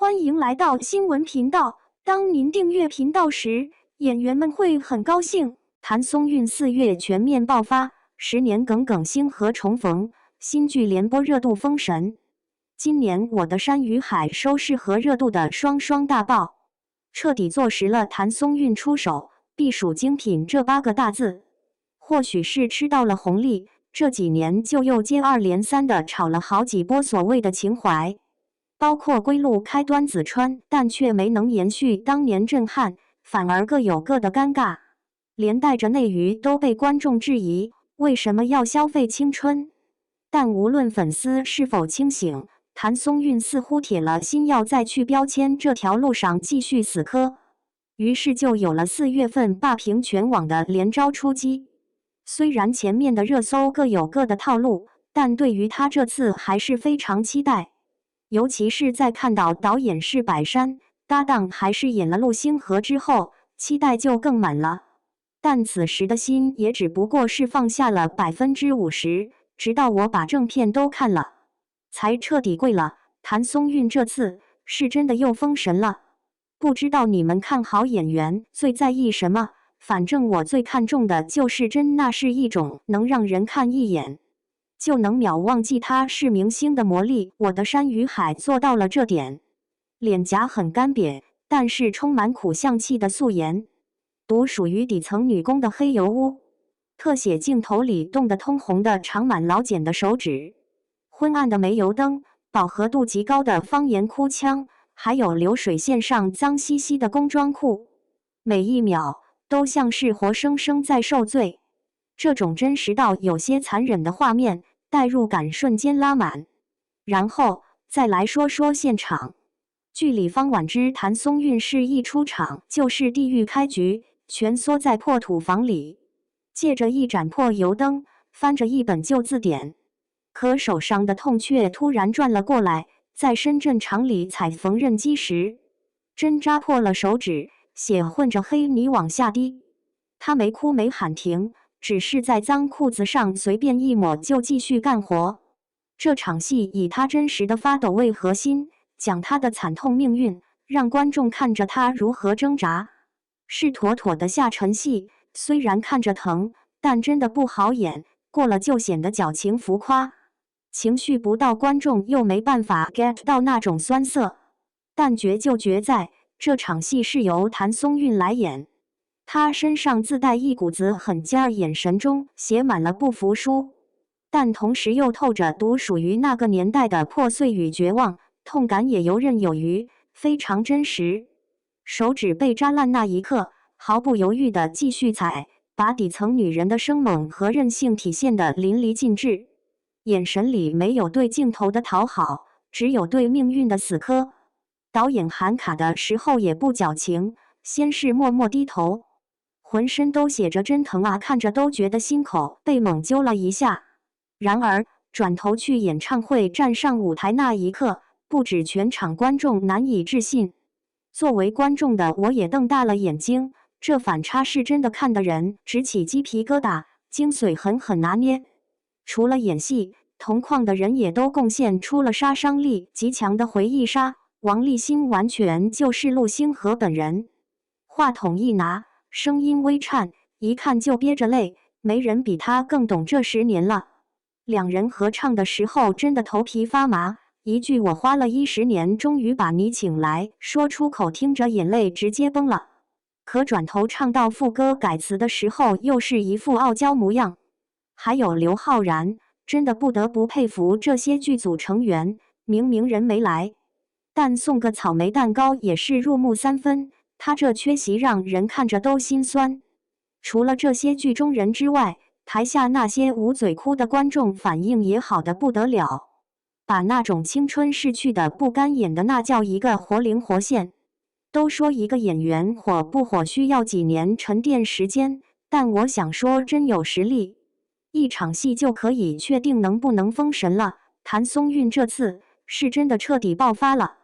欢迎来到新闻频道。当您订阅频道时，演员们会很高兴。谭松韵4月全面爆发，10年耿耿星河重逢，新剧连播热度封神。今年《我的山与海》收视和热度的双双大爆，彻底坐实了谭松韵出手必属精品这8个大字。或许是吃到了红利，这几年就又接二连三的炒了好几波所谓的情怀。包括归路开端子川，但却没能延续当年震撼，反而各有各的尴尬，连带着内娱都被观众质疑为什么要消费青春。但无论粉丝是否清醒，谭松韵似乎铁了心要在去标签这条路上继续死磕，于是就有了4月份霸屏全网的连招出击。虽然前面的热搜各有各的套路，但对于他这次还是非常期待。尤其是在看到导演是百山，搭档还是演了陆星河之后，期待就更满了。但此时的心也只不过是放下了50%，直到我把正片都看了，才彻底跪了。谭松韵这次是真的又封神了。不知道你们看好演员最在意什么？反正我最看重的就是真，那是一种能让人看一眼就能秒忘记他是明星的魔力。我的山与海做到了这点。脸颊很干瘪，但是充满苦相气的素颜，独属于底层女工的黑油污。特写镜头里冻得通红的长满老茧的手指，昏暗的煤油灯，饱和度极高的方言哭腔，还有流水线上脏兮兮的工装裤，每一秒都像是活生生在受罪。这种真实到有些残忍的画面，代入感瞬间拉满。然后再来说说现场。剧里方婉之、谭松韵是一出场就是地狱开局，蜷缩在破土房里，借着一盏破油灯，翻着一本旧字典。可手上的痛却突然转了过来，在深圳厂里踩缝纫机时，针扎破了手指，血混着黑泥往下滴。他没哭没喊停，只是在脏裤子上随便一抹就继续干活。这场戏以他真实的发抖为核心，讲他的惨痛命运，让观众看着他如何挣扎，是妥妥的下沉戏。虽然看着疼，但真的不好演，过了就显得矫情浮夸，情绪不到观众又没办法 get 到那种酸涩。但绝就绝在这场戏是由谭松韵来演，他身上自带一股子狠劲儿，眼神中写满了不服输，但同时又透着独属于那个年代的破碎与绝望，痛感也游刃有余，非常真实。手指被扎烂那一刻，毫不犹豫地继续踩，把底层女人的生猛和韧性体现得淋漓尽致。眼神里没有对镜头的讨好，只有对命运的死磕。导演喊卡的时候也不矫情，先是默默低头，浑身都写着真疼啊，看着都觉得心口被猛揪了一下。然而转头去演唱会站上舞台那一刻，不止全场观众难以置信，作为观众的我也瞪大了眼睛。这反差是真的看得人直起鸡皮疙瘩，精髓狠狠拿捏。除了演戏，同框的人也都贡献出了杀伤力极强的回忆杀。王立新完全就是陆星河本人，话筒一拿，声音微颤，一看就憋着泪，没人比他更懂这10年了。两人合唱的时候真的头皮发麻，一句我花了10年终于把你请来说出口，听着眼泪直接崩了。可转头唱到副歌改词的时候又是一副傲娇模样。还有刘昊然，真的不得不佩服这些剧组成员，明明人没来，但送个草莓蛋糕也是入木3分，他这缺席让人看着都心酸。除了这些剧中人之外，台下那些捂嘴哭的观众反应也好得不得了，把那种青春逝去的不甘演的那叫一个活灵活现。都说一个演员火不火需要几年沉淀时间，但我想说真有实力，一场戏就可以确定能不能封神了。谭松韵这次是真的彻底爆发了。